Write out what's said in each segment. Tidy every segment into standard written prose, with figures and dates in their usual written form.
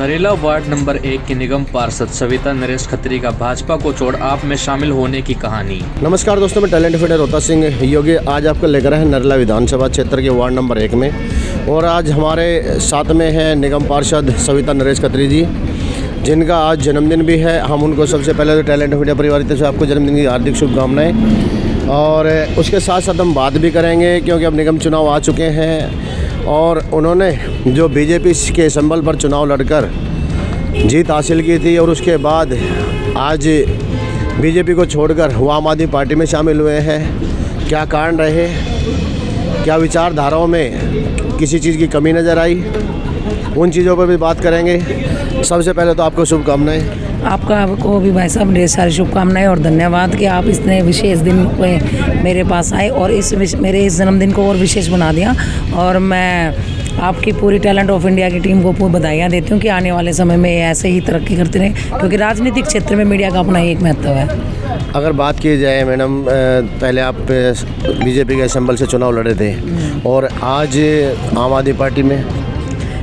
Narela ward number 1 की निगम पार्षद सविता नरेश खत्री का भाजपा को छोड़ आप में शामिल होने की कहानी। नमस्कार दोस्तों, मैं टैलेंट फीडर रोहता सिंह योगी आज आपको लेकर है नरेला विधानसभा क्षेत्र के वार्ड नंबर 1 में। और आज हमारे साथ में है निगम पार्षद सविता नरेश खत्री जी, जिनका आज जन्मदिन भी है। हम उनको सबसे पहले तो टैलेंट मीडिया परिवार की तरफ से आपको जन्मदिन की हार्दिक शुभकामनाएं। और उसके साथ साथ हम बात भी करेंगे क्योंकि अब निगम चुनाव आ चुके हैं और उन्होंने जो बीजेपी के संबल पर चुनाव लड़कर जीत हासिल की थी और उसके बाद आज बीजेपी को छोड़कर वो आम आदमी पार्टी में शामिल हुए हैं। क्या कारण रहे, क्या विचारधाराओं में किसी चीज़ की कमी नज़र आई, उन चीज़ों पर भी बात करेंगे। सबसे पहले तो आपको शुभकामनाएं। आपको भी भाई साहब ढेर सारी शुभकामनाएं और धन्यवाद कि आप इतने विशेष दिन पे मेरे पास आए और मेरे इस जन्मदिन को और विशेष बना दिया। और मैं आपकी पूरी टैलेंट ऑफ इंडिया की टीम को बधाइयाँ देती हूँ कि आने वाले समय में ऐसे ही तरक्की करते रहें, क्योंकि राजनीतिक क्षेत्र में मीडिया का अपना एक महत्व है। अगर बात की जाए मैडम, पहले आप बीजेपी के संबल से चुनाव लड़े थे और आज आम आदमी पार्टी में।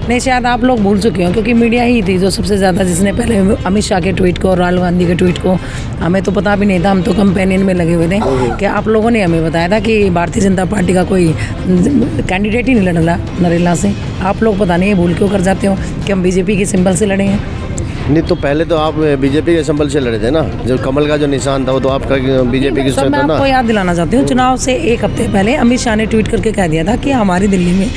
नहीं, शायद आप लोग भूल चुके हो, क्योंकि मीडिया ही थी जो सबसे ज़्यादा, जिसने पहले अमित शाह के ट्वीट को और राहुल गांधी के ट्वीट को, हमें तो पता भी नहीं था, हम तो कंपेनियन में लगे हुए थे कि आप लोगों ने हमें बताया था कि भारतीय जनता पार्टी का कोई कैंडिडेट ही नहीं लड़ रहा नरेला से। आप लोग पता नहीं भूल क्यों कर जाते हो कि हम बीजेपी के सिंबल से लड़े हैं। नहीं तो पहले तो आप बीजेपी के संबल से लड़े थे ना, जो कमल का जो निशान था वो तो आपका बीजेपी की। मैं आपको याद दिलाना चाहती हूँ, चुनाव से एक हफ्ते पहले अमित शाह ने ट्वीट करके कह दिया था कि हमारी दिल्ली में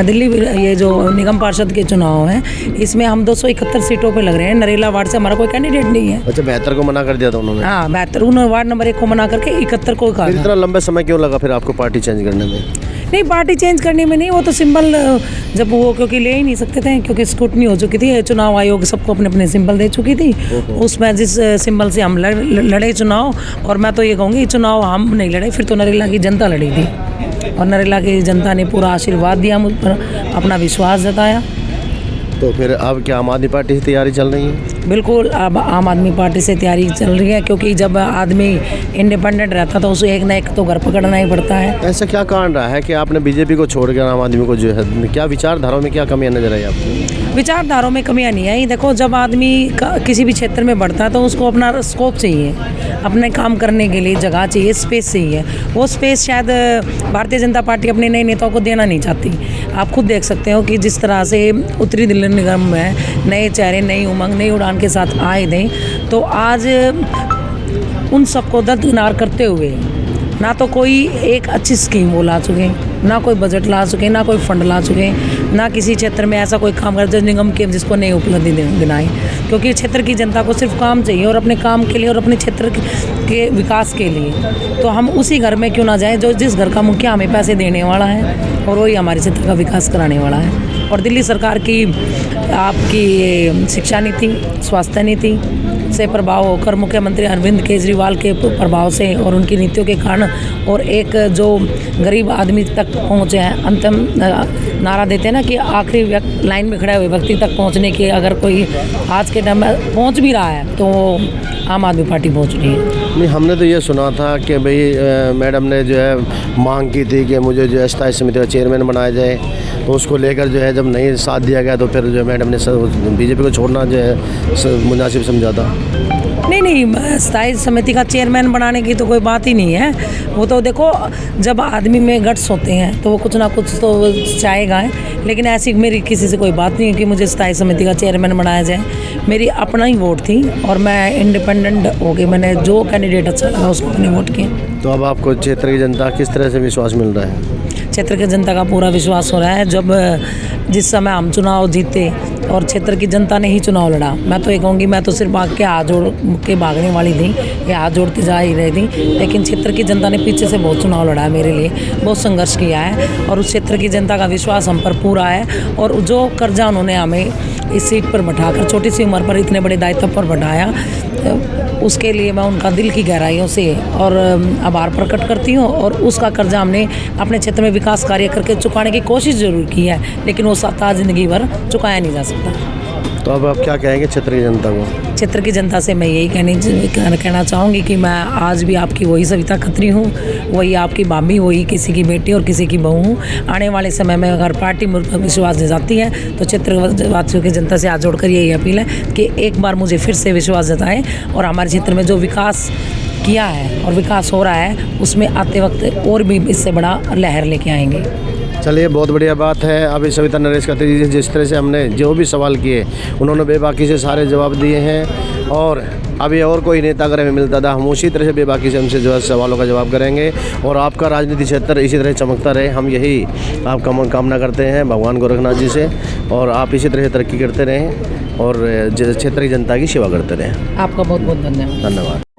दिल्ली ये जो निगम पार्षद के चुनाव हैं इसमें हम 271 सीटों पे लग रहे हैं। नरेला वार्ड से हमारा कोई कैंडिडेट नहीं है। अच्छा, 72 को मना कर दिया था उन्होंने। हाँ, 72 उन्होंने वार्ड नंबर 1 को मना करके 71 को कहा। इतना लंबा समय क्यों लगा फिर आपको पार्टी चेंज करने में? नहीं, पार्टी चेंज करने में नहीं, वो तो सिंबल जब वो क्योंकि ले ही नहीं सकते थे, क्योंकि स्क्रूटनी हो चुकी थी, चुनाव आयोग सबको अपने अपने सिंबल दे चुकी थी। उसमें जिस सिंबल से हम लड़े चुनाव, और मैं तो ये कहूँगी चुनाव हम नहीं लड़े, फिर तो नरेला की जनता लड़ी थी और नरेला की जनता ने पूरा आशीर्वाद दिया मुझ पर, अपना विश्वास जताया। तो फिर अब क्या आम आदमी पार्टी से तैयारी चल रही है? बिल्कुल, अब आम आदमी पार्टी से तैयारी चल रही है, क्योंकि जब आदमी इंडिपेंडेंट रहता तो उसे एक ना एक तो घर पकड़ना ही पड़ता है। ऐसा क्या कारण रहा है कि आपने बीजेपी को छोड़कर आम आदमी को जो है, क्या विचारधाराओं में क्या कमियां नजर आई आपको? विचारधाराओं में कमियां नहीं आई। देखो, जब आदमी किसी भी क्षेत्र में बढ़ता है तो उसको अपना स्कोप चाहिए, अपने काम करने के लिए जगह चाहिए, स्पेस चाहिए। वो स्पेस शायद भारतीय जनता पार्टी अपने नए नेताओं को देना नहीं चाहती। आप खुद देख सकते हो कि जिस तरह से उत्तरी दिल्ली निगम में नए चेहरे, नई उमंग, नई उड़ान के साथ आए थे, तो आज उन सबको दरकिनार करते हुए ना तो कोई एक अच्छी स्कीम वो ला चुके, ना कोई बजट ला चुके, ना कोई फंड ला चुके, ना किसी क्षेत्र में ऐसा कोई काम कर निगम के जिसको नई उपलब्धि दिलाई। क्योंकि क्षेत्र की जनता को सिर्फ काम चाहिए और अपने काम के लिए और अपने क्षेत्र के विकास के लिए। तो हम उसी घर में क्यों ना जाएं जो जिस घर का मुखिया हमें पैसे देने वाला है और वही हमारे क्षेत्र का विकास कराने वाला है। और दिल्ली सरकार की आपकी शिक्षा नीति, स्वास्थ्य नीति से प्रभाव होकर मुख्यमंत्री अरविंद केजरीवाल के प्रभाव से और उनकी नीतियों के कारण, और एक जो गरीब आदमी तक पहुँचे हैं, अंतिम नारा देते हैं ना कि आखिरी लाइन में खड़े हुए व्यक्ति तक पहुँचने की अगर कोई आज के टाइम में पहुँच भी रहा है तो आम आदमी पार्टी पहुँच रही है। नहीं, हमने तो ये सुना था कि भाई मैडम ने जो है मांग की थी कि मुझे जो है स्थायी समिति का चेयरमैन बनाया जाए, तो उसको लेकर जो है जब नहीं साथ दिया गया तो फिर जो है मैडम ने बीजेपी को छोड़ना जो है मुनासिब समझा था। नहीं, स्थायी समिति का चेयरमैन बनाने की तो कोई बात ही नहीं है। वो तो देखो, जब आदमी में गट्स होते हैं तो वो कुछ ना कुछ तो चाहेगा है। लेकिन ऐसी मेरी किसी से कोई बात नहीं है कि मुझे स्थायी समिति का चेयरमैन बनाया जाए। मेरी अपना ही वोट थी और मैं इंडिपेंडेंट होकर मैंने जो कैंडिडेट अच्छा लगा उसको अपने वोट किए। तो अब आपको क्षेत्र की जनता किस तरह से विश्वास मिल रहा है? क्षेत्र की जनता का पूरा विश्वास हो रहा है। जब जिस समय हम चुनाव जीते और क्षेत्र की जनता ने ही चुनाव लड़ा, मैं तो ये कहूँगी, मैं तो सिर्फ भाग के हाथ जोड़ के भागने वाली थी, ये हाथ जोड़ती जा ही रही थी। लेकिन क्षेत्र की जनता ने पीछे से बहुत चुनाव लड़ा है मेरे लिए, बहुत संघर्ष किया है और उस क्षेत्र की जनता का विश्वास हम पर पूरा है। और जो कर्जा उन्होंने हमें इस सीट पर बैठाकर, छोटी सी उम्र पर इतने बड़े दायित्व पर बैठाया, उसके लिए मैं उनका दिल की गहराइयों से और आभार प्रकट करती हूँ। और उसका कर्जा हमने अपने क्षेत्र में विकास कार्य करके चुकाने की कोशिश ज़रूर की है, लेकिन वो सारा ज़िंदगी भर चुकाया नहीं जा सकता। तो अब आप क्या कहेंगे क्षेत्र की जनता को? क्षेत्र की जनता से मैं यही कहना चाहूँगी कि मैं आज भी आपकी वही सविता खत्री हूँ, वही आपकी भाभी, वही किसी की बेटी और किसी की बहू हूँ। आने वाले समय में अगर पार्टी मुझ पर विश्वास जताती है तो क्षेत्रवासियों की जनता से हाथ जोड़कर यही अपील है कि एक बार मुझे फिर से विश्वास जताएं और हमारे क्षेत्र में जो विकास किया है और विकास हो रहा है उसमें आते वक्त और भी इससे बड़ा लहर लेके आएंगे। चलिए, बहुत बढ़िया बात है। अभी सविता नरेश खत्री जी जिस तरह से हमने जो भी सवाल किए उन्होंने बेबाकी से सारे जवाब दिए हैं, और अभी और कोई नेता अगर हमें मिलता था हम उसी तरह से बेबाकी से हमसे जो है सवालों का जवाब करेंगे, और आपका राजनीतिक क्षेत्र इसी तरह चमकता रहे, हम यही आपका कामना करते हैं भगवान गोरखनाथ जी से, और आप इसी तरह से तरक्की करते रहें और क्षेत्र की जनता की सेवा करते रहें। आपका बहुत बहुत धन्यवाद। धन्यवाद।